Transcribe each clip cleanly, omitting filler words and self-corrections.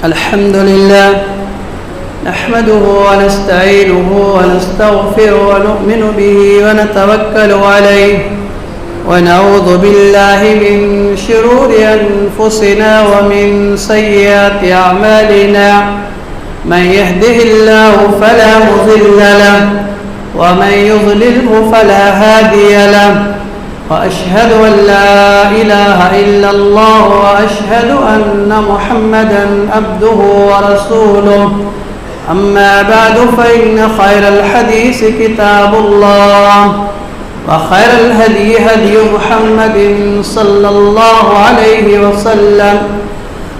الحمد لله نحمده ونستعينه ونستغفره ونؤمن به ونتوكل عليه ونعوذ بالله من شرور أنفسنا ومن سيئات أعمالنا. من يهده الله فلا مضل له ومن يضلله فلا هادي له. وأشهد أن لا إله إلا الله وأشهد أن محمدا عبده ورسوله. أما بعد فإن خير الحديث كتاب الله وخير الهدي هدي محمد صلى الله عليه وسلم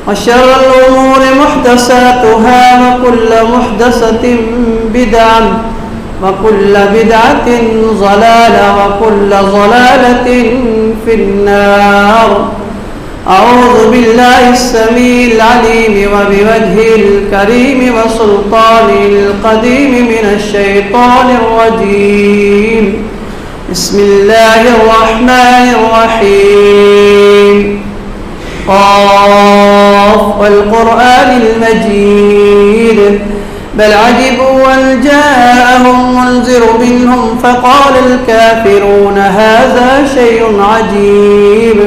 وشر الأمور محدثاتها وكل محدثة بدعة وكل بدعة ضلالة وكل ضلالة في النار. أعوذ بالله السميع العليم وبوجهه الكريم وسلطانه القديم من الشيطان الرجيم. بسم الله الرحمن الرحيم. قاف والقرآن المجيد بل عجبوا أن جاءهم منذر منهم فقال الكافرون هذا شيء عجيب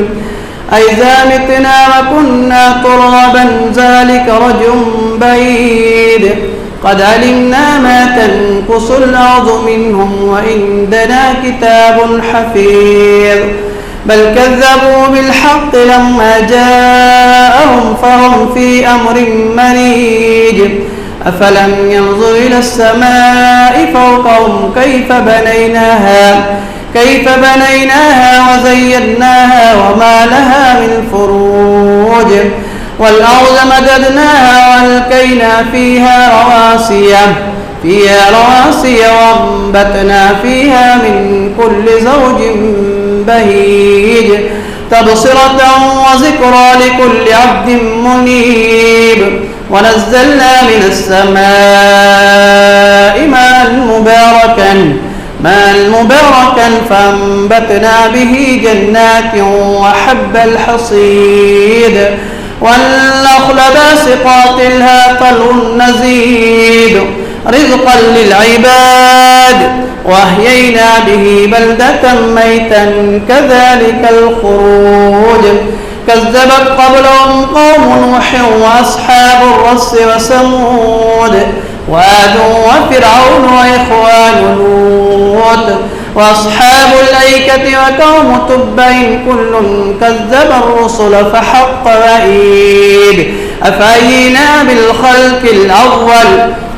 أئذا متنا وكنا ترابا ذلك رجع بعيد قد علمنا ما تنقص الأرض منهم وعندنا كتاب حفيظ بل كذبوا بالحق لما جاءهم فهم في أمر مريج أفلم ينظر إلى السماء فوقهم كيف بنيناها وزيناها وما لها من فروج والأرض مددناها وألقينا فيها رواسي وأنبتنا فيها من كل زوج بهيج تبصرة وذكرى لكل عبد منيب. ونزلنا من السماء ماء مباركا فأنبتنا به جنات وحب الحصيد والنخل باسقات لها طلع نضيد رزقا للعباد وأحيينا به بلدة ميتا كذلك الخروج كذبت قبلهم قوم نوح وأصحاب الرس وثمود وعاد وفرعون وإخوان لوط وأصحاب الأيكة وقوم تبع كل كذب الرسل فحق وعيد أفعينا بالخلق الأول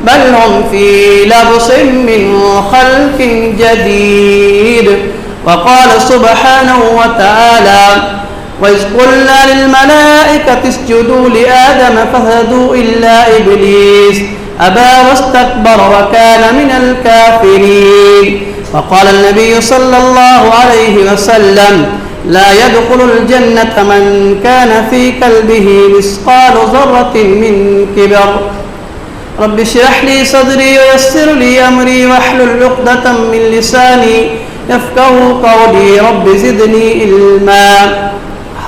بل هم في لبس من خلق جديد. وقال سبحانه وتعالى وإذ قلنا للملائكة اسجدوا لآدم فسجدوا إلا إبليس أبى واستكبر وكان من الكافرين. وقال النبي صلى الله عليه وسلم لا يدخل الجنة من كان في قلبه مثقال ذرة من كبر. رب اشرح لي صدري ويسر لي أمري واحلل عقدة من لساني يفقهوا قولي رب زدني علما.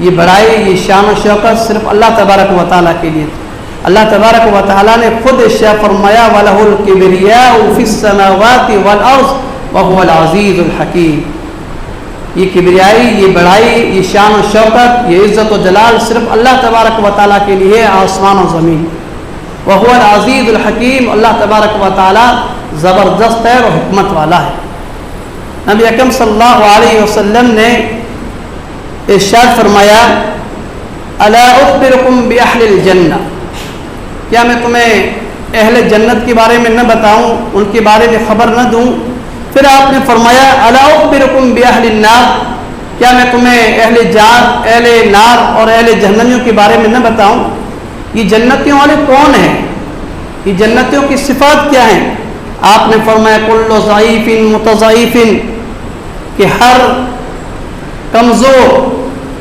یہ بڑائی، یہ شان و شوکت صرف اللہ تبارک و تعالیٰ کے لیے تھی۔ اللہ تبارک و تعالیٰ نے خود ارشاد فرمایا وَلَهُ الْكِبْرِيَاءُ فِي السَّمَاوَاتِ وَالْأَرْضِ وَهُوَ الْعَزِيزُ الْحَكِيمُ۔ یہ کبریائی، یہ بڑائی، یہ شان و شوکت، یہ عزت و جلال صرف اللہ تبارک و تعالیٰ کے لیے، آسمان و زمین۔ وَهُوَ الْعَزِيزُ الْحَكِيمُ، اللہ تبارک و تعالیٰ زبردست ہے اور حکمت والا ہے۔ نبی اکرم صلی اللہ علیہ وسلم نے ارشاد فرمایا الا اخبرکم باہل الجنہ، کیا میں تمہیں اہل جنت کے بارے میں نہ بتاؤں، ان کے بارے میں خبر نہ دوں؟ پھر آپ نے فرمایا الا اخبرکم باہل النار، کیا میں تمہیں اہل نار اور اہل جہنمیوں کے بارے میں نہ بتاؤں؟ یہ جنتیوں والے کون ہیں؟ یہ جنتیوں کی صفات کیا ہیں؟ آپ نے فرمایا کل ضعیف متضعیف، کہ ہر کمزور،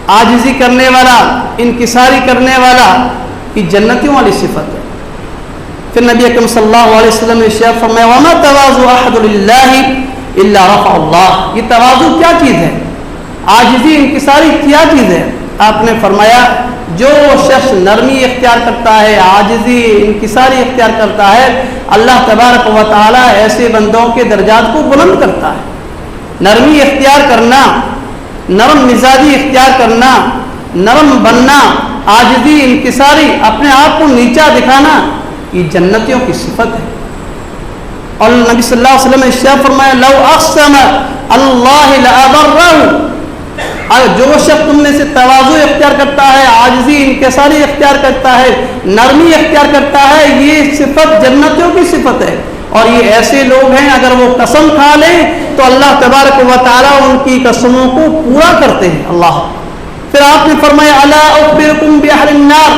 عاجزی کرنے والا، انکساری کرنے والا، یہ جنتیوں والی صفت ہے۔ پھر نبی اکرم صلی اللہ علیہ وسلم نے ارشاد فرمایا وما تواضع احد للہ الا رفع اللہ، یہ تواضع کیا چیز ہے، عاجزی انکساری کیا چیز ہے؟ آپ نے فرمایا جو شخص نرمی اختیار کرتا ہے، عاجزی انکساری اختیار کرتا ہے، اللہ تبارک و تعالی ایسے بندوں کے درجات کو بلند کرتا ہے۔ نرمی اختیار کرنا، نرم مزاجی اختیار کرنا، نرم بننا، عاجزی انکساری، اپنے آپ کو نیچا دکھانا، یہ جنتیوں کی صفت ہے۔ اور نبی صلی اللہ علیہ وسلم نے ارشاد فرمایا لو اقسم اللہ لأبرہ، جو شخص تم میں سے تواضع اختیار کرتا ہے، عاجزی انکساری اختیار کرتا ہے، نرمی اختیار کرتا ہے، یہ صفت جنتیوں کی صفت ہے۔ اور یہ ایسے لوگ ہیں اگر وہ قسم کھا لیں تو اللہ تبارک و تعالیٰ ان کی قسموں کو پورا کرتے ہیں۔ اللہ پھر آپ نے فرمایا الا اخبرکم باہل النار،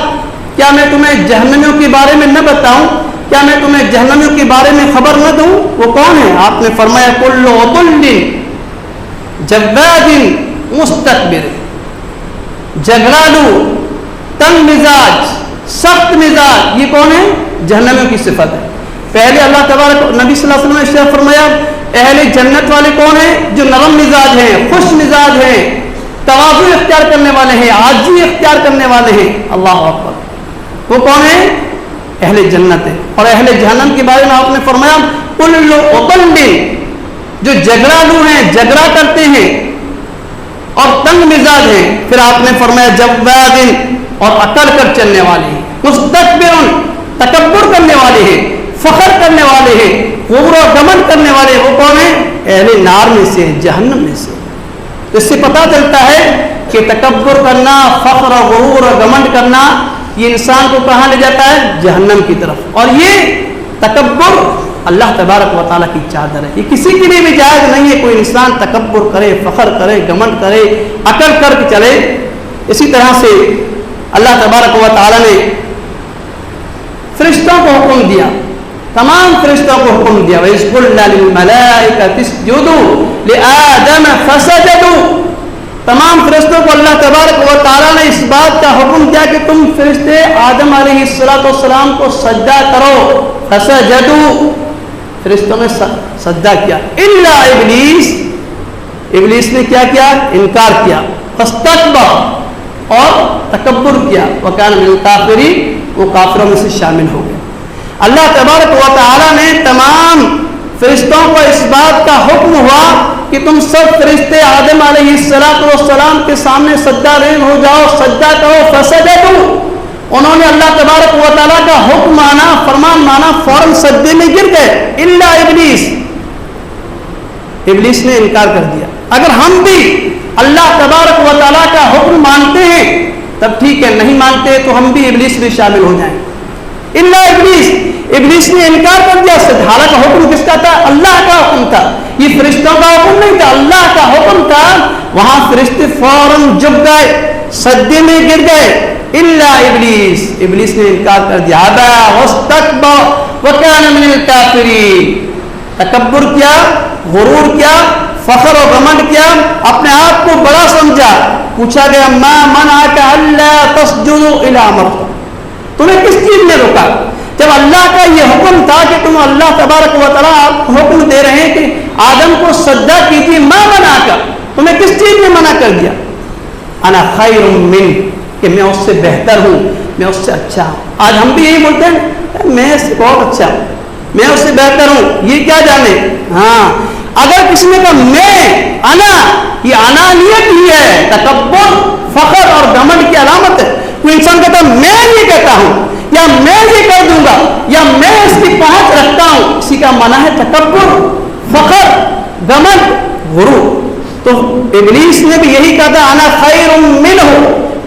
کیا میں تمہیں جہنمیوں کے بارے میں نہ بتاؤں، کیا میں تمہیں جہنمیوں کے بارے میں خبر نہ دوں؟ وہ کون ہے؟ آپ نے فرمایا کل عتل جباد مستکبر، جھگڑالو، تنگ مزاج، سخت مزاج، یہ کون ہے؟ جہنمیوں کی صفت ہے۔ پہلے اللہ تبارک نبی صلی اللہ علیہ وسلم نے فرمایا اہل جنت والے کون ہیں؟ جو نرم مزاج ہیں، خوش مزاج ہیں، تواضع اختیار کرنے والے ہیں، عاجزی اختیار کرنے والے ہیں۔ اللہ اکبر، وہ کون ہیں؟ اہل جنت ہے۔ اور اہل جہنم کے بارے میں آپ نے فرمایا کل عتل، جو جھگڑالو ہیں، جھگڑا کرتے ہیں اور تنگ مزاج ہیں۔ پھر آپ نے فرمایا جواد، اور اکڑ کر چلنے والے ہیں، مستکبر، تکبر کرنے والے ہیں، فخر کرنے والے ہیں، غرور و گمن کرنے والے ہیں۔ وہ کون ہیں؟ اہل نار میں سے، جہنم میں سے۔ اس سے پتہ چلتا ہے کہ تکبر کرنا، فخر و غرور و گمن کرنا، یہ انسان کو کہاں لے جاتا ہے؟ جہنم کی طرف۔ اور یہ تکبر اللہ تبارک و تعالیٰ کی چادر ہے، یہ کسی کے لیے بھی جائز نہیں ہے کوئی انسان تکبر کرے، فخر کرے، گمن کرے، اکڑ کر کے چلے۔ اسی طرح سے اللہ تبارک و تعالیٰ نے فرشتوں کو حکم دیا، تمام فرشتوں کو حکم دیا وَإِذْ قُلْنَا لِلْمَلَائِكَةِ اسْجُدُوا لِآدَمَ فَسَجَدُوا، تمام فرشتوں کو اللہ تبارک و تعالیٰ نے اس بات کا حکم دیا کہ تم فرشتے آدم علیہ السلام کو سجدہ کرو۔ فَسَجَدُوا، فرشتوں نے سجدہ کیا، الا ابلیس، ابلیس نے کیا کیا؟ انکار کیا، فاستكبر، اور تکبر کیا، وَكَانَ مِنَ الْكَافِرِينَ، وہ کافروں میں سے شامل ہو گئے۔ اللہ تبارک و تعالیٰ نے تمام فرشتوں کو اس بات کا حکم ہوا کہ تم سب فرشتے آدم علیہ السلام کے سامنے سجدہ ریز ہو جاؤ، سجدہ کرو۔ فسجدوا، انہوں نے اللہ تبارک و تعالیٰ کا حکم مانا، فرمان مانا، فوراً سجدے میں گر گئے، الا ابلیس، ابلیس نے انکار کر دیا۔ اگر ہم بھی اللہ تبارک و تعالیٰ کا حکم مانتے ہیں تب ٹھیک ہے، نہیں مانتے تو ہم بھی ابلیس میں شامل ہو جائیں۔ الا ابلیس، ابلیس نے انکار کر دیا۔ حالانکہ حکم کس کا تھا؟ اللہ کا حکم تھا، یہ فرشتوں کا حکم نہیں تھا، اللہ کا حکم تھا۔ وہاں فرشتے فوراً جھک گئے، سجدے میں گر گئے، الا ابلیس، ابلیس نے انکار کر دیا۔ ابا واستکبر وکان من الکافرین، تکبر کیا، غرور کیا، فخر و گھمنڈ کیا، اپنے آپ کو بڑا سمجھا۔ پوچھا گیا ما منعک الا تسجد الی امرک، تمہیں کس چیز نے روکا؟ جب اللہ کا یہ حکم تھا کہ تم اللہ تبارک و تعالیٰ حکم دے رہے ہیں کہ آدم کو سجدہ کیجیے، ما منعک، تمہیں کس چیز نے منع کر دیا؟ انا خیر من، کہ میں اس سے بہتر ہوں، میں اس سے اچھا ہوں. آج ہم بھی یہی بولتے ہیں میں اس سے بہت اچھا ہوں، میں اس سے بہتر ہوں. یہ کیا جانے؟ ہاں اگر کسی نے کہا میں انا، یہ انانیت ہی ہے، تکبر فخر اور گھمنڈ کی علامت ہے. کوئی انسان کہتا میں یہ کہتا ہوں یا میں یہ کر دوں گا یا میں اس کی پہنچ رکھتا ہوں، اسی کا معنی ہے تکبر، فخر، گھمنڈ، غرور. تو ابلیس نے بھی یہی کہا تھا انا خیر منہ،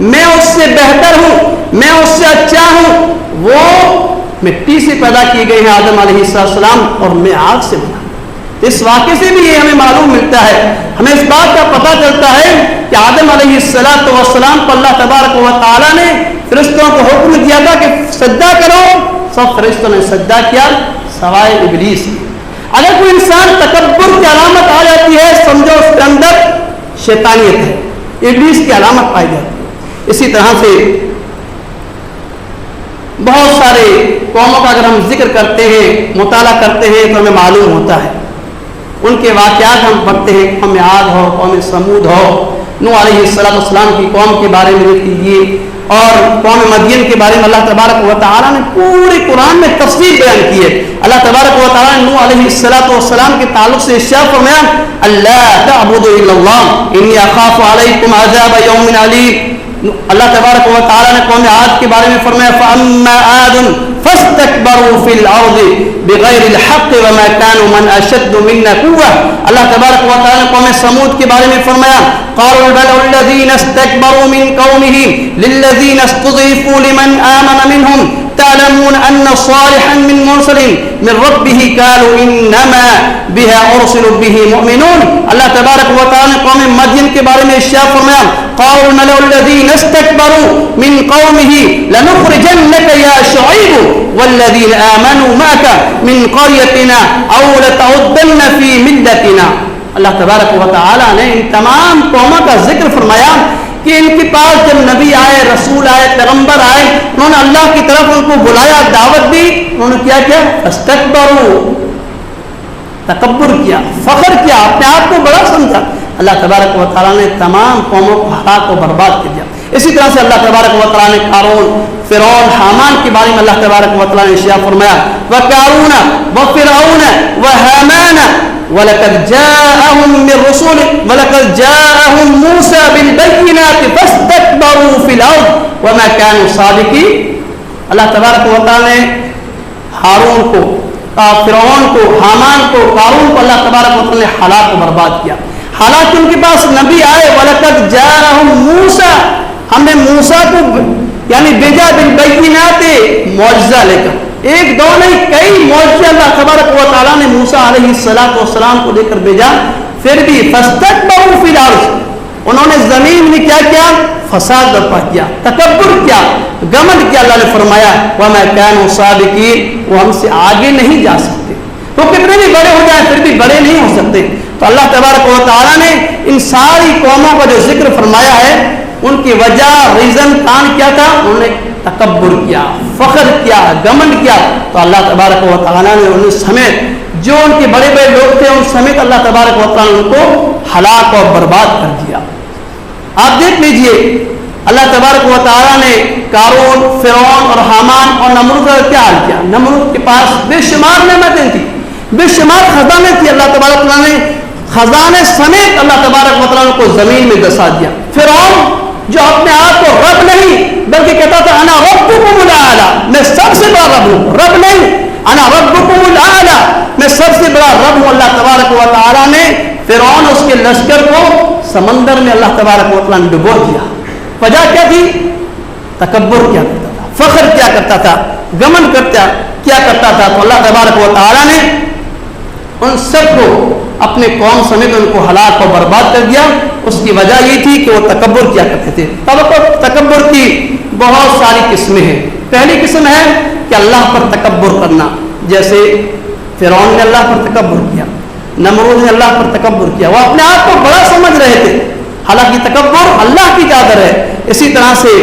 میں اس سے بہتر ہوں، میں اس سے اچھا ہوں. وہ مٹی سے پیدا کیے گئے ہیں آدم علیہ السلام اور میں آگ سے بنا. اس واقعے سے بھی یہ ہمیں معلوم ملتا ہے، ہمیں اس بات کا پتہ چلتا ہے کہ آدم علیہ السلام کو اللہ تبارک و تعالیٰ نے فرشتوں کو حکم دیا تھا کہ سجدہ کرو، سب فرشتوں نے سجدہ کیا سوائے ابلیس. اگر کوئی انسان تکبر کی علامت آ جاتی ہے سمجھو اس کے اندر شیطانیت ہے، ابلیس کی علامت پائی جاتی ہے. اسی طرح سے بہت سارے قوموں کا اگر ہم ذکر کرتے ہیں، مطالعہ کرتے ہیں تو ہمیں معلوم ہوتا ہے، ان کے واقعات ہم پڑھتے ہیں. قوم عاد ہو، قوم سمود ہو، نوح علیہ السلام کی قوم کے بارے میں لکھ لیجیے، اور قوم مدین کے بارے میں اللہ تبارک و تعالیٰ نے پورے قرآن میں تفصیل بیان کی ہے. اللہ تبارک و تعالیٰ نے نوح علیہ السلام کے تعلق سے ارشاد فرمایا اللہ تعبدوا الا اللہ انی اخاف علیکم عذاب یوم علیم. اللہ تبارک و تعالیٰ نے قوم عاد کے بارے میں فرمایا فاما عاد فاستكبروا في الارض بغیر الحق وما كانوا من اشد منا قوة. اللہ تبارک و تعالیٰ نے قوم سمود کے بارے میں فرمایا قالوا الملأ الذين استكبروا من قومه للذين استضعفوا لمن آمن منهم تعلمون ان صالحا من مرسل من ربه قالوا انما بها ارسل به مؤمنون. اللہ تبارک و تعالیٰ نے قوم مدین کے بارے میں ارشاد فرمایا قالوا الملأ الذين استكبروا من قومه لنخرجنك يا شعيب والذين آمنوا معك من قريتنا او لتعودن في ملتنا. اللہ تبارک و تعالیٰ نے ان تمام قوموں کا ذکر فرمایا کہ ان کے پاس جب نبی آئے، رسول آئے، پیغمبر آئے، انہوں نے اللہ کی طرف ان کو بلایا، دعوت دی، انہوں نے کیا استکبروا، تکبر کیا، فخر کیا، اپنے آپ کو بڑا سمجھا. اللہ تبارک و تعالیٰ نے تمام قوموں کو ہلاک و برباد کر دیا. اسی طرح سے اللہ تبارک و تعالیٰ نے قارون، فرعون، حامان کے بارے میں اللہ تبارک و تعالیٰ نے ارشاد فرمایا وقارون وفرعون وهامان وَلَقَدْ جَاءَهُمْ مِنْ رُسُلِ وَلَقَدْ جَاءَهُمْ مُوسَى بِالْبَيِّنَاتِ فَاسْتَكْبَرُوا فِي الْأَرْضِ وَمَا كَانُوا صَادِقِينَ. اللہ تبارک و تعالیٰ نے ہارون کو، فرعون کو، حامان کو، قارون کو اللہ تبارک و تعالیٰ نے ہلاک و برباد کیا. حالانکہ ان کے پاس نبی آئے وَلَقَدْ جَاءَهُمْ مُوسَى، ہم نے موسیٰ کو یعنی بھیجا بالبینات، معجزہ لے کر. ایک دو نہیں، کئی معجزے اللہ تبارک و تعالیٰ نے موسیٰ علیہ السلام کو لے کر بھیجا. پھر بھی فاستکبروا فی الارض، انہوں نے زمین میں کیا فساد برپا کیا، تکبر کیا، گھمنڈ کیا. اللہ نے فرمایا وما كانوا صادقین، وہ ہم سے آگے نہیں جا سکتے. وہ کتنے بھی بڑے ہو جائیں پھر بھی بڑے نہیں ہو سکتے. تو اللہ تبارک و تعالیٰ نے ان ساری قوموں کا جو ذکر فرمایا ہے ان کی وجہ ریزن کان کیا تھا، انہوں نے تکبر کیا، فخر کیا، گھمنڈ کیا. تو اللہ تبارک و تعالیٰ نے ان سمیت جو ان کے بڑے بڑے لوگ تھے ان سمیت اللہ تبارک و تعالیٰ نے ان کو ہلاک اور برباد کر دیا. آپ دیکھ لیجئے اللہ تبارک و تعالیٰ نے قارون، فرعون اور حامان اور نمرود کا کیا حال کیا. نمرود کے پاس بے شمار نعمتیں تھیں، بے شمار خزانے تھے. اللہ تبارک و تعالیٰ نے خزانے سمیت اللہ تبارک و تعالیٰ کو زمین میں دسا دیا. فرعون جو اپنے آپ کو رب نہیں بلکہ کہتا تھا انا ربکم الاعلی، میں سب سے بڑا رب ہوں، رب نہیں، انا ربکم الاعلی، میں سب سے بڑا رب ہوں. اللہ تبارک و تعالیٰ نے فرعون اس کے لشکر کو سمندر میں اللہ تبارک و تعالیٰ نے ڈبو دیا. وجہ کیا تھی؟ تکبر کیا کرتا تھا، فخر کیا کرتا تھا، گھمنڈ کیا کرتا تھا. تو اللہ تبارک و تعالیٰ نے ان سب کو اپنے قوم سمیت ان کو ہلاک و برباد کر دیا. اس کی وجہ یہ تھی کہ وہ تکبر کیا کرتے تھے. تکبر کی بہت ساری قسمیں ہیں. پہلی قسم ہے کہ اللہ پر تکبر کرنا، جیسے فرعون نے اللہ پر تکبر کیا، نمرود نے اللہ پر تکبر کیا. وہ اپنے آپ کو بڑا سمجھ رہے تھے، حالانکہ تکبر اللہ کی چادر ہے. اسی طرح سے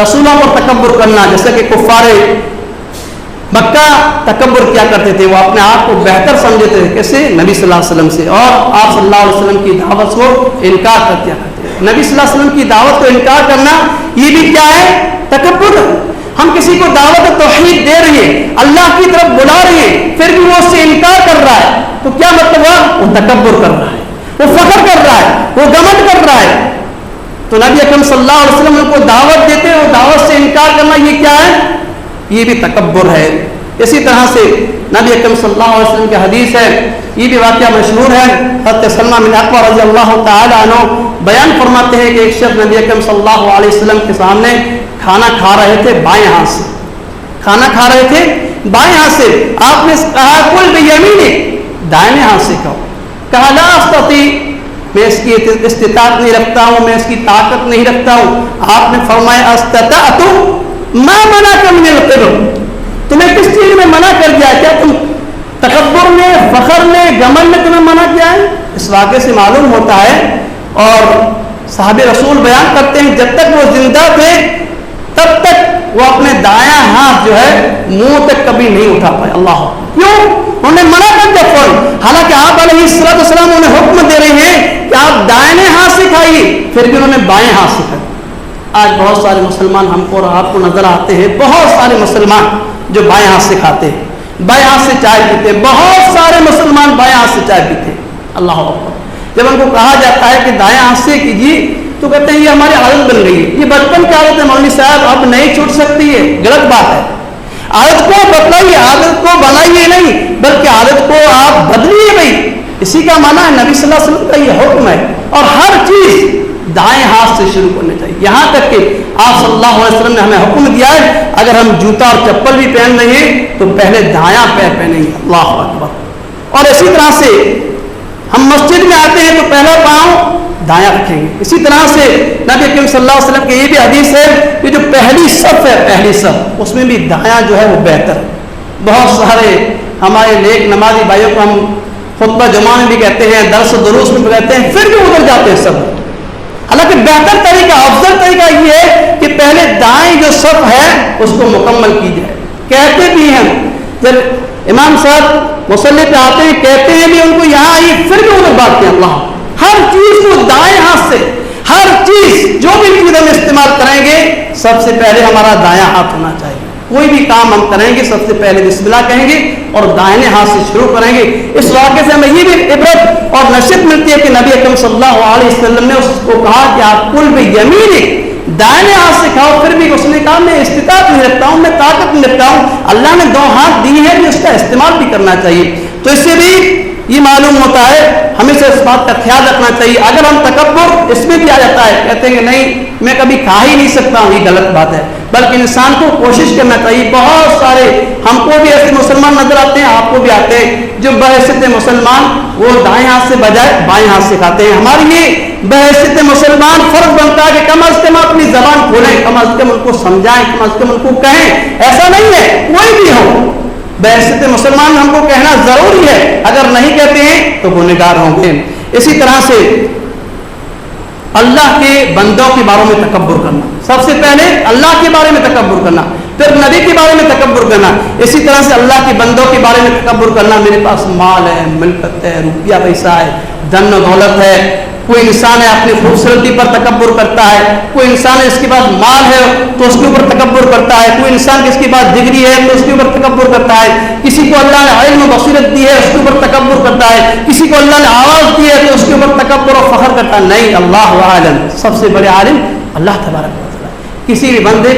رسولوں پر تکبر کرنا، جیسے کہ کفار مکہ تکبر کیا کرتے تھے، وہ اپنے آپ کو بہتر سمجھتے تھے. کیسے؟ نبی صلی اللہ علیہ وسلم سے، اور آپ صلی اللہ علیہ وسلم کی دعوت کو انکار کر دیا کرتے تھے. نبی صلی اللہ علیہ وسلم کی دعوت کو انکار کرنا یہ بھی کیا ہے؟ تکبر ہے۔ ہم کسی کو دعوت توحید دے رہے ہیں، اللہ کی طرف بلا رہے ہیں، پھر بھی وہ اس سے انکار کر رہا ہے تو کیا مطلب ہوا؟ وہ تکبر کر رہا ہے، وہ فخر کر رہا ہے، وہ گھمنڈ کر رہا ہے۔ تو نبی اکرم صلی اللہ علیہ وسلم کو دعوت دیتے ہیں، وہ دعوت سے انکار کرنا یہ کیا ہے؟ یہ بھی تکبر ہے۔ اسی طرح سے نبی اکرم صلی اللہ علیہ وسلم کی حدیث ہے، یہ بھی واقعہ مشہور ہے، حضرت سلمہ بن اکوع رضی اللہ تعالی عنہ بیان فرماتے ہیں کہ ایک شخص نبی اکرم صلی اللہ علیہ وسلم کے سامنے کھانا کھا رہے تھے بائیں ہاتھ سے، کھانا کھا رہے تھے بائیں ہاتھ سے، آپ نے کہا کل بیمینک، دائیں ہاتھ سے کھاؤ، کہا لا استطیع، میں اس کی استطاعت نہیں رکھتا ہوں، میں اس کی طاقت نہیں رکھتا ہوں۔ آپ نے فرمایا استطعت ما منعک من القبل، تمہیں کس چیز میں منع کر دیا؟ کیا تم تکبر میں، فخر میں، گھمنڈ میں تمہیں منع کیا ہے؟ اس واقعے سے معلوم ہوتا ہے، اور صحابہ رسول بیان کرتے ہیں جب تک وہ زندہ تھے تب تک وہ اپنے دایاں ہاتھ جو ہے منہ تک کبھی نہیں اٹھا پائے۔ اللہ کیوں؟ انہوں نے منع کر دیا فوراً، حالانکہ آپ علیہ السلام انہیں حکم دے رہے ہیں کہ آپ دائیں ہاتھ سے کھائیے، پھر بھی انہوں نے بائیں ہاتھ سے کھایا۔ آج بہت سارے مسلمان ہم کو اور آپ کو نظر آتے ہیں، بہت سارے مسلمان جو بائیں ہاتھ سے کھاتے ہیں، بائیں ہاتھ سے چائے پیتے ہیں، بہت سارے مسلمان بائیں ہاتھ سے چائے پیتے ہیں۔ اللہ اکبر۔ جب ان کو کہا جاتا ہے کہ دائیں ہاتھ سے کیجیے تو کہتے ہیں یہ ہماری عادت بن گئی ہے، یہ بچپن کی عادت ہے مولوی صاحب، اب نہیں چھوٹ سکتی ہے۔ غلط بات ہے، عادت کو بتلائیے، عادت کو بنائیے نہیں بلکہ عادت کو آپ بدلیے بھائی۔ اسی کا معنی ہے نبی صلی اللہ علیہ وسلم کا یہ حکم ہے، اور ہر چیز دائیں ہاتھ سے شروع کرنی چاہیے، یہاں تک کہ آپ صلی اللہ علیہ وسلم نے ہمیں حکم دیا ہے اگر ہم جوتا اور چپل بھی پہن رہے ہیں تو پہلے دایاں پیر پہنیں گے۔ اللہ اکبر۔ اور اسی طرح سے ہم مسجد میں آتے ہیں تو پہلا پاؤں دایاں رکھیں گے۔ اسی طرح سے نبی اکرم صلی اللہ علیہ وسلم کی یہ بھی حدیث ہے کہ جو پہلی صف ہے، پہلی صف، اس میں بھی دایاں جو ہے وہ بہتر ہے۔ بہت سارے ہمارے نیک نمازی بھائیوں کو ہم خطبہ جمعہ میں بھی کہتے ہیں، درس و دروس میں بھی کہتے ہیں، پھر بھی ادھر جاتے ہیں سب۔ حالانکہ بہتر طریقہ، افضل طریقہ یہ ہے کہ پہلے دائیں جو صف ہے اس کو مکمل کی جائے۔ کہتے بھی ہیں جب امام صاحب مصلی پہ آتے ہیں کہتے ہیں بھی ان کو یہاں آئیے، پھر بھی ادھر بھاگتے ہیں۔ اللہ ہر چیز کو دائیں ہاتھ سے، ہر چیز جو بھی چیز ہم استعمال کریں گے سب سے پہلے ہمارا دایاں ہاتھ ہونا چاہیے۔ کوئی بھی کام ہم کریں گے سب سے پہلے بسم اللہ کہیں گے اور دائیں ہاتھ سے شروع کریں گے۔ اس واقعے سے ہمیں یہ بھی عبرت اور نصیحت ملتی ہے کہ نبی اکرم صلی اللہ علیہ وسلم نے اس کو کہا کہ آپ کل بیمینک، دائیں ہاتھ سے کھاؤ، پھر بھی اس نے کہا میں استطاعت نہیں رکھتا ہوں، میں طاقت نہیں رکھتا ہوں۔ اللہ نے دو ہاتھ دی ہے، اس کا استعمال بھی کرنا چاہیے۔ تو اس سے بھی یہ معلوم ہوتا ہے ہمیں سے اس بات کا خیال رکھنا چاہیے۔ اگر ہم تکبر اس میں بھی آ جاتا ہے، کہتے ہیں کہ نہیں میں کبھی کھا ہی نہیں سکتا ہوں، یہ غلط بات ہے، بلکہ انسان کو کوشش کرنا چاہیے۔ بہت سارے ہم کو بھی ایسے مسلمان نظر آتے ہیں، آپ کو بھی آتے ہیں جو بحیثیت مسلمان وہ دائیں ہاتھ سے بجائے بائیں ہاتھ سے کھاتے ہیں۔ ہماری یہ بحیثیت مسلمان فرض بنتا ہے کہ کم از کم اپنی زبان کھولیں، کم از کم ان کو سمجھائیں، کم از کم ان کو کہیں۔ ایسا نہیں ہے کوئی بھی ہو، بحیثیت مسلمان ہم کو کہنا ضروری ہے، اگر نہیں کہتے ہیں تو گنہگار ہوں گے۔ اسی طرح سے اللہ کے بندوں کے بارے میں تکبر کرنا، سب سے پہلے اللہ کے بارے میں تکبر کرنا، پھر نبی کے بارے میں تکبر کرنا، اسی طرح سے اللہ کے بندوں کے بارے میں تکبر کرنا۔ میرے پاس مال ہے، ملکت ہے، روپیہ پیسہ ہے، دھن و دولت ہے۔ کوئی انسان ہے اپنی خوبصورتی پر تکبر کرتا ہے، کوئی انسان ہے اس کے پاس مال ہے تو اس کے اوپر تکبر کرتا ہے، کوئی انسان جس کے پاس ڈگری ہے تو اس کے اوپر تکبر کرتا ہے، کسی کو اللہ نے علم و بصیرت دی ہے اس کے اوپر تکبر کرتا ہے، کسی کو اللہ نے آواز دی ہے تو اس کے اوپر تکبر و فخر کرتا ہے۔ نہیں، اللہ عالم، سب سے بڑے عالم اللہ تبارک و تعالی۔ کسی بھی بندے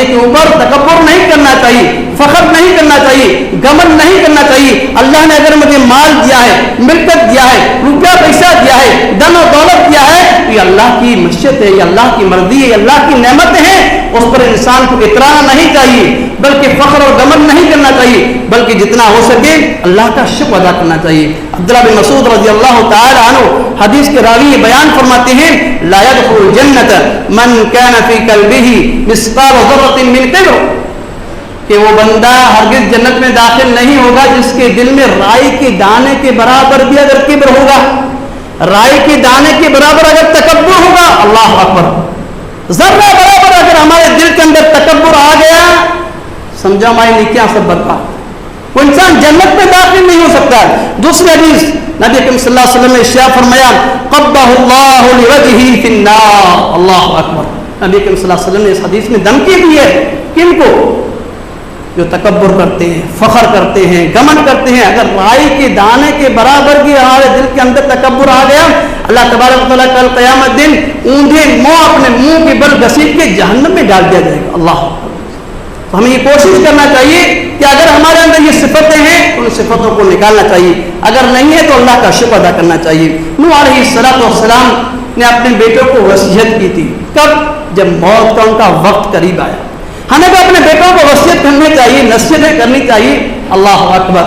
کے اوپر تکبر نہیں کرنا چاہیے، فخر نہیں کرنا چاہیے، گھمنڈ نہیں کرنا چاہیے۔ اللہ نے اگر مجھے مال دیا ہے، ملکت دیا ہے، روپیہ پیسہ دیا ہے، دھن و دولت دیا ہے تو یہ اللہ کی مشیت ہے، یہ اللہ کی مرضی ہے، یہ اللہ کی نعمت ہے۔ اس پر انسان کو اترانا نہیں چاہیے، بلکہ فخر اور گھمنڈ نہیں کرنا چاہیے، بلکہ جتنا ہو سکے اللہ کا شکر ادا کرنا چاہیے۔ عبداللہ بن مسعود رضی اللہ تعالی عنہ حدیث کے راوی بیان فرماتے ہیں لا يدخل الجنة من كان في قلبه مثقال ذرة من كبر، کہ وہ بندہ ہرگز جنت میں داخل نہیں ہوگا جس کے دل میں رائی کے دانے کے برابر بھی اگر کبر ہوگا، رائی کے دانے کے برابر اگر تکبر ہوگا، اللہ اکبر، ذرہ برابر اگر ہمارے دل کے اندر تکبر آ گیا، سمجھو ہماری نیکیاں سب برباد۔ وہ انسان جنت میں داخل نہیں ہو سکتا. دوسری حدیث نبی اکرم صلی اللہ علیہ وسلم نے ارشاد فرمایا قبح اللہ لوجہہ فی النار. اللہ اکبر. نبی اکرم صلی اللہ علیہ وسلم نے اس حدیث میں دھمکی دی ہے کن کو؟ جو تکبر کرتے ہیں, فخر کرتے ہیں, گمن کرتے ہیں. اگر رائی کے دانے کے برابر بھی ہمارے دل کے اندر تکبر آ گیا, اللہ تبارک و تعالیٰ کل قیامت دن اونھے منہ اپنے منہ کے بل گھسیٹ کے جہنم میں ڈال دیا جائے گا. اللہ. تو ہمیں یہ کوشش کرنا چاہیے کہ اگر ہمارے اندر یہ صفتیں ہیں تو ان صفتوں کو نکالنا چاہیے, اگر نہیں ہے تو اللہ کا شکر ادا کرنا چاہیے. نوح علیہ السلام نے اپنے بیٹوں کو وصیت کی تھی. کب؟ جب موت کا ان کا وقت قریب آیا. ہمیں تو اپنے بیٹوں کو وصیت کرنی چاہیے, نصیحتیں کرنی چاہیے. اللہ اکبر.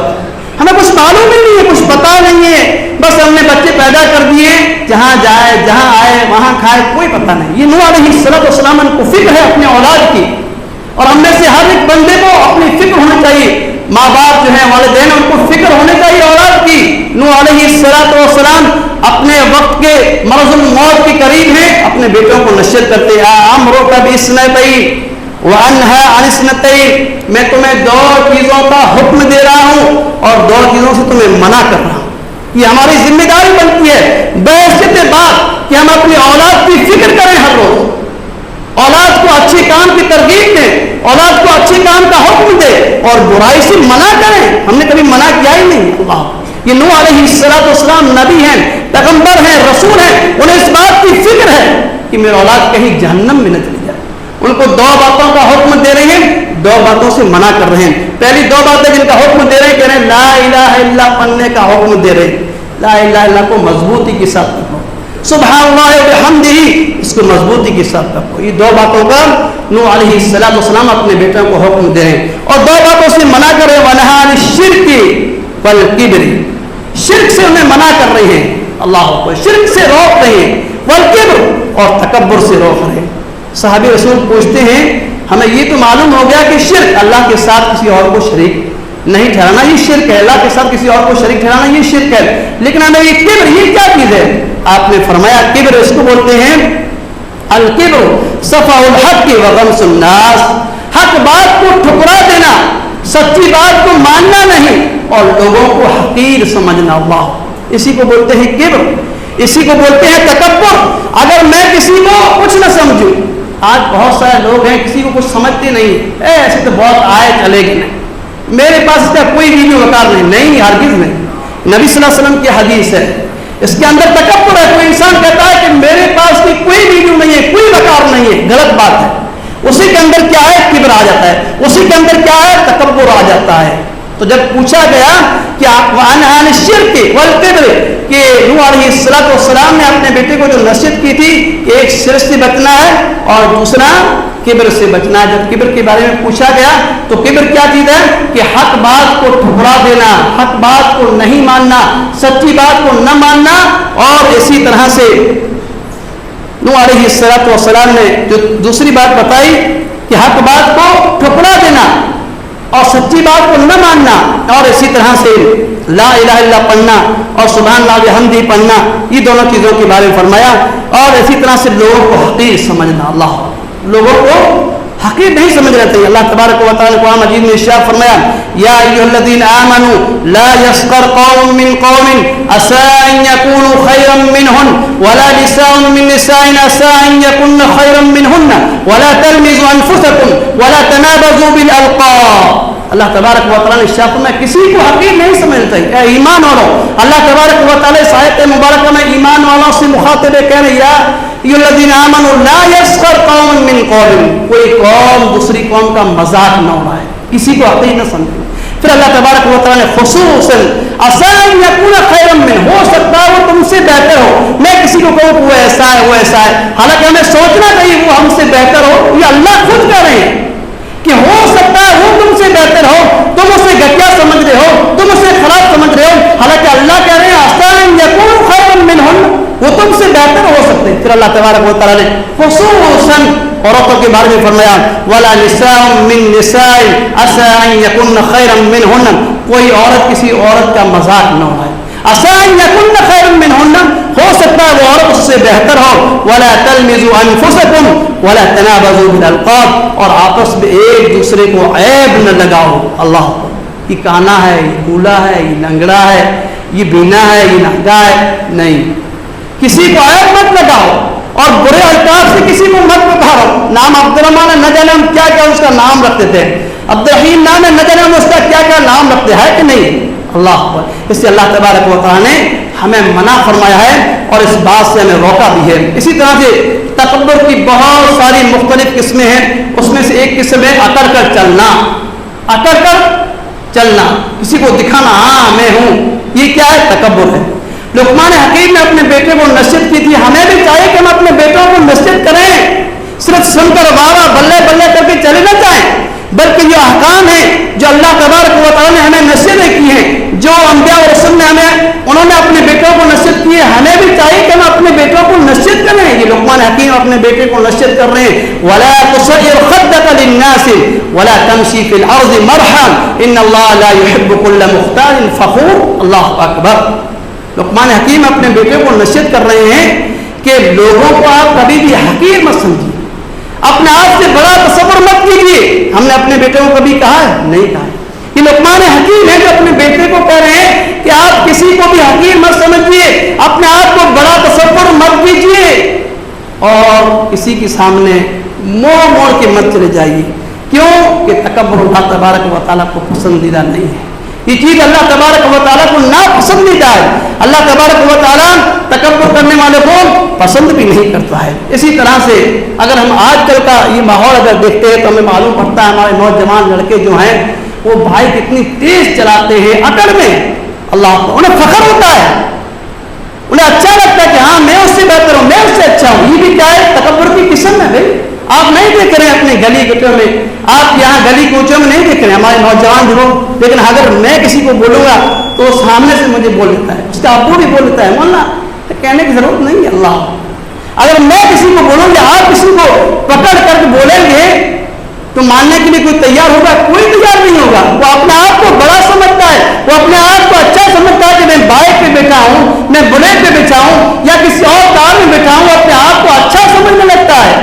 ہمیں کچھ معلوم ہی نہیں ہے, کچھ پتا نہیں ہے, بس ہم نے بچے پیدا کر دیے, جہاں جائے جہاں آئے وہاں کھائے, کوئی پتہ نہیں. یہ نوح علیہ السلام کو فکر ہے اپنے اولاد کی, اور ہم میں سے ہر ایک بندے کو اپنی فکر ہونی چاہیے. ماں باپ جو ہیں, والدین, ان کو فکر ہونے چاہیے اولاد کی. نوح علیہ السلام اپنے وقت کے مرض الموت کے قریب ہیں, اپنے بیٹوں کو نصیحت کرتے ہیں امرک باثنتین وانہا عن اثنتین. میں تمہیں 2 چیزوں کا حکم دے رہا ہوں اور 2 چیزوں سے تمہیں منع کر رہا ہوں. یہ ہماری ذمہ داری بنتی ہے بحیثیت بات کہ ہم اپنی اولاد کی فکر کریں ہر روز, اولاد کو اچھے کام کی ترغیب دیں, اولاد کو اچھے کام کا حکم دیں اور برائی سے منع کریں. ہم نے کبھی منع کیا ہی نہیں. اللہ. یہ نوح علیہ السلام نبی ہیں, پیغمبر ہیں, رسول ہیں, انہیں اس بات کی فکر ہے کہ میری اولاد کہیں جہنم میں نہ چلی جائے. ان کو 2 باتوں کا حکم دے رہے ہیں, 2 باتوں سے منع کر رہے ہیں. پہلی 2 باتیں جن کا حکم دے رہے ہیں, کہہ رہے ہیں لا الہ الا اللہ پڑھنے کا حکم دے رہے ہیں. لا الہ الا اللہ کو مضبوطی کے ساتھ پڑھو, سبحان اللہ وبحمدہ اس کو مضبوطی کے ساتھ پڑھو. یہ 2 باتوں کا نوح علیہ السلام اپنے بیٹوں کو حکم دے رہے ہیں, اور 2 باتوں سے منع کر رہے ہیں. ونہا عن الشرک والکبر. شرک سے انہیں منع کر رہے ہیں. اللہ کو شرک سے روک رہے ہیں, والکبر اور تکبر سے روک رہے ہیں. صحابی رسول پوچھتے ہیں ہمیں یہ تو معلوم ہو گیا کہ شرک اللہ کے ساتھ کسی اور کو شریک نہیں ٹھہرانا یہ شرک ہے, اللہ کے ساتھ کسی اور کو شریک ٹھہرانا یہ شرک ہے, لیکن ہمیں یہ کبر یہ کیا چیز ہے؟ آپ نے فرمایا کبر اس کو بولتے ہیں الکبر صفح الحق وغمس الناس. حق بات کو ٹھکرا دینا, سچی بات کو ماننا نہیں اور لوگوں کو حقیر سمجھنا. اللہ. اسی کو بولتے ہیں کبر, اسی کو بولتے ہیں تکبر. اگر میں کسی کو کچھ نہ سمجھوں, آج بہت سارے لوگ ہیں کسی کو کچھ سمجھتے نہیں, ایسے تو بہت آئے چلے گی نہیں, میرے پاس اس کا کوئی ویڈیو وقار نہیں, ہرگز نہیں. نبی صلی اللہ علیہ وسلم کی حدیث ہے, اس کے اندر تکبر ہے. کوئی انسان کہتا ہے کہ میرے پاس کی کوئی ویڈیو نہیں ہے, کوئی وقار نہیں ہے, غلط بات ہے. اسی کے اندر کیا ہے؟ کبر آ جاتا ہے. اسی کے اندر کیا ہے؟ تکبر آ جاتا ہے. تو جب پوچھا گیا کہ وَعَنْهَا عَنِ الشِّرْكِ وَالْكِبْرِ کہ نوح علیہ السلام نے اپنے بیٹے کو جو نصیحت کی تھی کہ ایک شرک سے بچنا ہے اور دوسرا کبر سے بچنا ہے. جب کبر کے بارے میں پوچھا گیا تو کبر کیا چیز ہے؟ کہ حق بات کو ٹھکرا دینا, حق بات کو نہیں ماننا, سچی بات کو نہ ماننا. اور اسی طرح سے نوح علیہ السلام نے جو دوسری بات بتائی کہ حق بات کو ٹھکرا دینا اور سچی بات کو نہ ماننا, اور اسی طرح سے لا الہ الا پڑھنا اور سبحان اللہ بحمدہ پڑھنا, یہ دونوں چیزوں کے بارے میں فرمایا. اور اسی طرح سے لوگوں کو حقیر سمجھنا. اللہ. لوگوں کو حقیر نہیں سمجھنا چاہیے. اللہ تبارک و تعالی قرآن مجید میں ارشاد فرمایا یا ایھا الذین آمنوا لا یسخر قوم من قوم عسى ان يكونوا خيرا منهم ولا نساء من نساء عسى ان يكن خيرا منهن ولا تلمزوا انفسکم ولا تنابزوا بالالقاب. اللہ تبارک و تعالی نے ارشاد فرمایا کسی کو حقیر نہیں سمجھنا چاہیے. اے ایمان والوں, اللہ تبارک و تعالی اس آیت مبارکہ میں ایمان والوں سے مخاطب ہے, کہہ رہے یا ایھا الذین آمنوا لا یسخر قوم من قوم, کوئی قوم دوسری قوم کا مذاق نہ اڑائے, کسی کو حقیر نہ سمجھے. پھر اللہ تبارک و تعالی نے خصوصاً عسى ان يكون خيرا منه, ہو سکتا ہے وہ تم سے بہتر ہو. میں کسی کو کہوں کہ وہ ایسا ہے وہ ایسا ہے, حالانکہ ہمیں سوچنا چاہیے وہ ہم سے بہتر ہو. یہ اللہ خود کہہ رہے ہیں کہ ہو سکتا ہے وہ تم سے بہتر ہو, تم اسے گٹیا سمجھ رہے ہو, تم اسے خراب سمجھ رہے ہو, حالانکہ اللہ کہہ رہے ہیں عسى ان يكون خيرا منهن, وہ تم سے بہتر ہو سکتے ہیں. پھر اللہ تبارک و تعالی نے خصوصاً عورتوں کے بارے میں فرمایا ولا نساء من نساء عسى ان يكن خيرا منهن, کوئی عورت کسی عورت کا مذاق نہ اڑائے. عسى ان يكن خيرا منهن, ہو سکتا ہے وہ عورت اس سے بہتر ہو. ولا تلمزوا انفسکم ولا تنابزوا بالالقاب, اور آپس میں ایک دوسرے کو عیب نہ لگاؤ. اللہ یہ کانا ہے، یہ کولا ہے، یہ لنگڑا ہے، یہ بینا ہے، یہ ننگا ہے. نہیں، کسی کو عیب مت لگاؤ اور برے القاب سے کسی کو مت پکارو. نام عبد الرحمان ہے، نہ جانے ہم کیا کیا اس کا نام رکھتے تھے. عبد الرحیم نام ہے، نہ جانے ہم اس کا کیا کیا نام رکھتے ہیں کہ نہیں. اللہ اکبر. اس سے اللہ تبارک و تعالیٰ نے ہمیں منع فرمایا ہے اور اس بات سے ہمیں روکا بھی ہے. اسی طرح سے تکبر کی بہت ساری مختلف قسمیں ہیں. اس میں سے ایک قسم ہے اکڑ کر چلنا. اکڑ کر چلنا، کسی کو دکھانا ہاں میں ہوں، یہ کیا ہے؟ تکبر ہے. لقمان حکیم نے اپنے بیٹے کو نصیحت کی تھی. ہمیں بھی چاہیے کہ ہم اپنے بیٹوں کو نصیحت کریں، صرف سن کر وارہ بلے بلے کر کے چلے نہ جائیں، بلکہ جو احکام ہیں جو اللہ تبارک و تعالیٰ نے ہمیں نصیحتیں کی ہیں، جو انبیاء اور رسول نے انہوں نے اپنے بیٹوں کو نصیحت کی ہے، ہمیں بھی چاہیے کہ ہم اپنے بیٹوں کو نصیحت کریں. یہ لقمان حکیم اپنے بیٹے کو نصیحت کر رہے ہیں. وَلَا تُصَعِّرْ خَدَّكَ لِلنَّاسِ وَلَا تَمْشِي فِي الْأَرْضِ مَرْحًا إِنَّ اللَّهَ لَا يُحِبُّ كُلَّ مُخْتَالٍ فَخُورٍ. اللہ اکبر. لقمان حکیم اپنے بیٹے کو نصیحت کر رہے ہیں کہ لوگوں کو آپ کبھی بھی حقیر مت سمجھیے، اپنے آپ سے بڑا تصور مت کیجیے. ہم نے اپنے بیٹے کو کبھی کہا ہے؟ نہیں کہا ہے. یہ لقمان حکیم ہے جو اپنے بیٹے کو کہہ رہے ہیں کہ آپ کسی کو بھی حقیر مت سمجھیے، اپنے آپ کو بڑا تصور مت کیجیے اور کسی کے سامنے موڑ موڑ کے مت چلے جائیے. کیوں کہ تکبر اللہ تبارک و تعالیٰ کو پسندیدہ نہیں ہے. یہ چیز اللہ تبارک و تعالیٰ کو ناپسندیدہ ہے. اللہ تبارک و تعالیٰ تکبر کرنے والے کو پسند بھی نہیں کرتا ہے. اسی طرح سے اگر ہم آج کل کا یہ ماحول اگر دیکھتے ہیں تو ہمیں معلوم پڑتا ہے ہمارے نوجوان لڑکے جو ہیں وہ بائک اتنی تیز چلاتے ہیں اکڑ میں. اللہ کو انہیں فخر ہوتا ہے، انہیں اچھا لگتا ہے کہ ہاں میں اس سے بہتر ہوں، میں اس سے اچھا ہوں. یہ بھی کیا ہے؟ تکبر کی قسم ہے. بھائی آپ نہیں دیکھ رہے ہیں اپنے گلی کوچوں میں، آپ یہاں گلی کوچوں میں نہیں دیکھ رہے ہیں ہمارے نوجوان لوگ، لیکن اگر میں کسی کو بولوں گا تو وہ سامنے سے مجھے بول دیتا ہے، اس کا ابو بھی بول دیتا ہے مولانا، کہنے کی ضرورت نہیں ہے. اللہ اگر میں کسی کو بولوں گا، آپ کسی کو پکڑ کر کے بولیں گے تو ماننے کے لیے کوئی تیار ہوگا؟ کوئی تیار نہیں ہوگا. وہ اپنے آپ کو بڑا سمجھتا ہے، وہ اپنے آپ کو اچھا سمجھتا ہے کہ میں بائک پہ بیٹھا ہوں، میں بلیٹ پہ بیٹھا ہوں یا کسی اور کار میں بیٹھا ہوں، اپنے آپ کو اچھا سمجھنے لگتا ہے.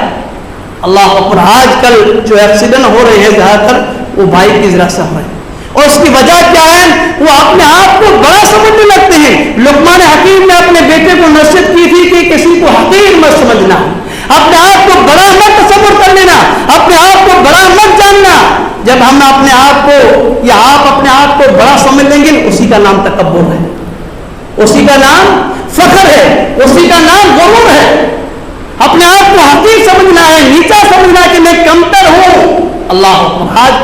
اللہ اکبر. آج کل جو ایکسیڈنٹ ہو رہے ہیں زیادہ تر وہ بائک کی ذرا سے ہو رہے ہیں اور اس کی وجہ کیا ہے؟ وہ اپنے آپ کو بڑا سمجھنے لگتے ہیں. لقمان حکیم نے اپنے بیٹے کو نصیحت کی تھی کہ کسی کو حقیر مت سمجھنا، اپنے آپ کو بڑا مت تصور کر لینا، اپنے آپ کو بڑا مت جاننا. جب ہم اپنے آپ کو یا آپ اپنے آپ کو بڑا سمجھ لیں گے اسی کا نام تکبر ہے، اسی کا نام فخر ہے، اسی کا نام غرور ہے. اپنے آپ کو حقیر سمجھنا ہے، نیچا سمجھنا ہے کہ میں کمتر ہوں. اللہ آج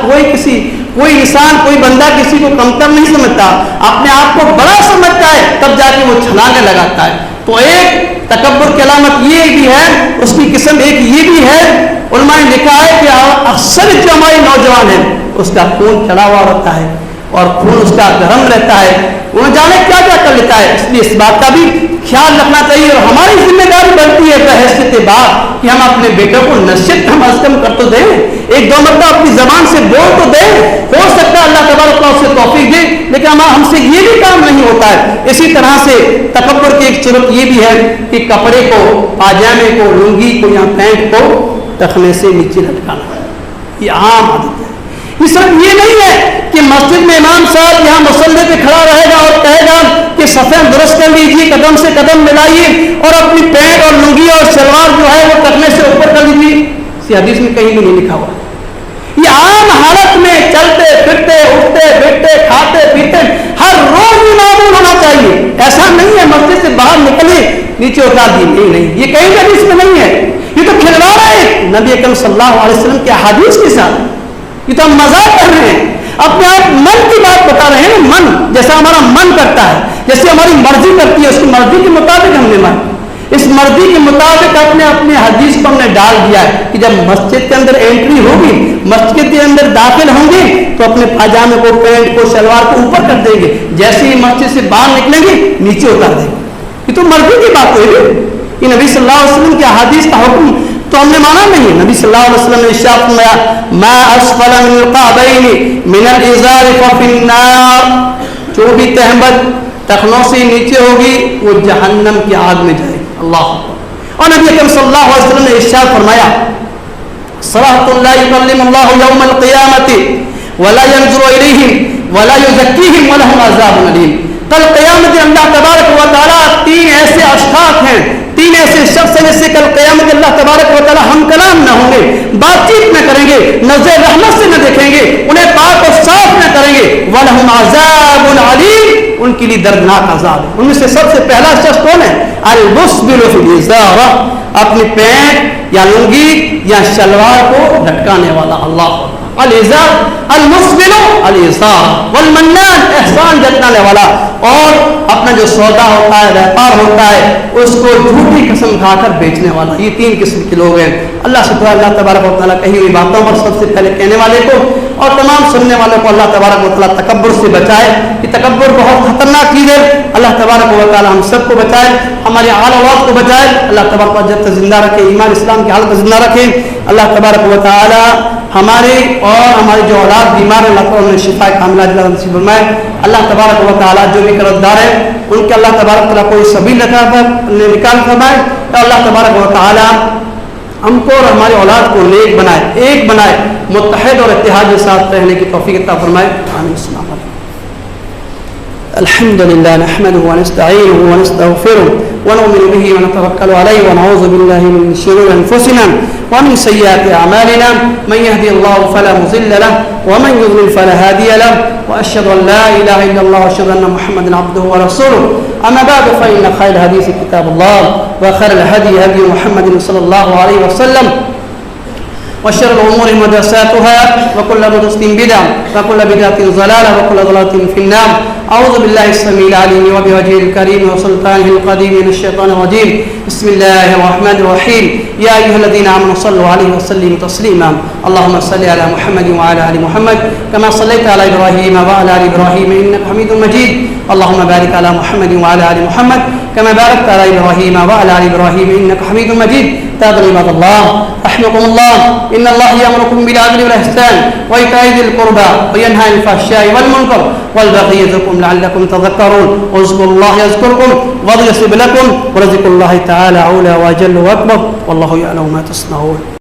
کوئی انسان کوئی بندہ کسی کو کمتر نہیں سمجھتا، اپنے آپ کو بڑا سمجھتا ہے، تب جا کے وہ چھلانگیں لگاتا ہے. تو ایک تکبر کی علامت یہ بھی ہے، اس کی قسم ایک یہ بھی ہے. علماء نے لکھا ہے کہ اکثر جو ہمارے نوجوان ہیں اس کا خون چڑھا ہوا رہتا ہے اور خون اس کا گرم رہتا ہے، وہ جانے کیا کیا کر لیتا ہے. اس لیے اس بات کا بھی خیال رکھنا چاہیے اور ہماری ذمہ داری بنتی ہے بحیثیت بات کہ ہم اپنے بیٹوں کو نصیحت کم از کم کر تو دیں، ایک دو مرتبہ اپنی زبان سے بول تو دیں. ہو سکتا ہے اللہ تبارک و سے توفیق دے، لیکن ہم سے یہ بھی کام نہیں ہوتا ہے. اسی طرح سے تکبر کی ایک صورت یہ بھی ہے کہ کپڑے کو، پاجامے کو، لنگی کو یا پینٹ کو ٹخنے سے نیچے لٹکانا، یہ عام عادت ہے. یہ صرف یہ نہیں ہے کہ مسجد میں امام صاحب یہاں مصلی پہ کھڑا رہے گا اور کہے گا کہ صفیں درست کر لیجیے، قدم سے قدم ملائیے اور اپنی پینٹ اور لنگی اور شلوار جو ہے وہ ٹخنے سے اوپر کر لیجیے. اس حدیث میں کہیں بھی نہیں لکھا ہوا. یہ عام حالت میں چلتے پھرتے اٹھتے بیٹھتے کھاتے پیتے ہر روز یہ معمول ہونا چاہیے. ایسا نہیں ہے مسجد سے باہر نکلے نیچے اتار دی، نہیں، یہ کہیں حدیث میں نہیں ہے. یہ تو کھلواڑ ہے نبی اکرم صلی اللہ علیہ وسلم کے احادیث کے ساتھ. یہ تو ہم مذاق کر رہے ہیں، اپنے آپ من کی بات بتا رہے ہیں. من جیسا ہمارا من کرتا ہے، جیسے ہماری مرضی کرتی ہے، اس کی مرضی کے مطابق ہم نے مان، اس مرضی کے مطابق اپنے حدیث کو ہم نے ڈال دیا ہے کہ جب مسجد کے اندر انٹری ہوگی، مسجد کے اندر داخل ہوں گے تو اپنے پاجامے کو، پینٹ کو، شلوار کو اوپر کر دیں گے، جیسے ہی مسجد سے باہر نکلیں گے نیچے اتار دیں گے. یہ تو مرضی کی بات ہوئی. یہ نبی صلی اللہ علیہ وسلم کے حدیث کا حکم تو ہم نے مانا نہیں. نبی صلی اللہ علیہ وسلم نے ارشاد فرمایا ما اسفل من القعبین من الازار ففی النار، جو بھی تہمت ٹخنوں سے نیچے ہوگی وہ جہنم کی آگ میں جائے گی. اللہ. اور نبی اکرم صلی اللہ علیہ وسلم نے ارشاد فرمایا صلاۃ اللہ یکلم اللہ یوم القیامۃ ولا ينظر إليهم ولا يزكيهم ولهم عذاب أليم. کل قیامت اللہ تبارک و تعالیٰ تین ایسے اشخاص ہیں، تین ایسے شخص ہیں جس سے کل قیامت اللہ تبارک و تعالیٰ ہم کلام نہ ہوں گے، بات چیت نہ کریں گے، نظر رحمت سے نہ دیکھیں گے، انہیں پاک و صاف نہ کریں گے. وَلَهُمْ عَذَابٌ عَلِيمٌ، ان کے لیے دردناک عذاب ہے. ان میں سے سب سے پہلا شخص کون ہے؟ الْمُسْبِلُ فِي الْإِزَارَةِ، اپنی پینٹ یا لنگی یا شلوار کو لٹکانے والا. اللہ الازار المسبل الازار والمنان، احسان جتانے والا، اور اپنا جو سودا ہوتا ہے، ویپار ہوتا ہے، اس کو جھوٹی قسم کھا کر بیچنے والا. یہ تین قسم کے لوگ ہیں. اللہ سے دعا اللہ تبارک و تعالیٰ کہی ہوئی باتوں پر سب سے پہلے کہنے والے کو اور تمام سننے والوں کو اللہ تبارک و تعالیٰ تکبر سے بچائے. یہ تکبر بہت خطرناک چیز ہے. اللہ تبارک و تعالیٰ ہم سب کو بچائے، ہماری آل اولاد کو بچائے. اللہ تبارک و تعالیٰ جب تک زندہ رکھے، ایمان اسلام کی حالت زندہ رکھے. اللہ تبارک و تعالیٰ ہمارے اور ہماری جو اولاد بیمار ہیں، اللہ تعالیٰ انہیں شفا کاملہ نصیب فرمائے. اللہ تبارک و تعالیٰ جو بھی قرضدار ہے ان کے اللہ تبارک و تعالیٰ کوئی سبیل نکال فرمائے. اللہ تبارک و تعالیٰ ہم کو اور ہماری اولاد کو نیک بنائے، ایک بنائے، متحد اور اتحاد کے ساتھ رہنے کی توفیق عطا فرمائے. آمین. السلام علیکم. الحمد لله نحمده ونستعينه ونستغفره ونؤمن به ونتوكل عليه ونعوذ بالله من شرور أنفسنا ومن سيئات أعمالنا. من يهدي الله فلا مضل له ومن يضلل فلا هادي له وأشهد أن لا إله إلا الله وأشهد أن محمدا عبده ورسوله. أما بعد فإن خير الحديث كتاب الله وخير الهدي هدي محمد صلى الله عليه وسلم وشر الأمور محدثاتها وكل محدثة بدعة وكل بدعة ضلالة وكل ضلالة في النار. أعوذ بالله السميع العليم وبوجهه الكريم وسلطانه القديم من الشيطان الرجيم. بسم الله الرحمن الرحيم. يا أيها الذين آمنوا صلوا عليه وسلموا تسليما. اللهم صل على محمد وعلى آل محمد كما صليت على إبراهيم وعلى آل إبراهيم إنك حميد مجيد. اللهم بارك على محمد وعلى آل محمد كما باركت على إبراهيم وعلى آل إبراهيم إنك حميد مجيد. تابع عباد الله رحمكم الله، إن الله يأمركم بالعدل والإحسان وإيتاء ذي القربى وينهى عن الفحشاء والمنكر والبغي يعظكم لعلكم تذكرون. واذكروا الله يذكركم ويغفر لكم ورزق الله تعالى أولى وأجل وأكبر والله يعلم ما تصنعون.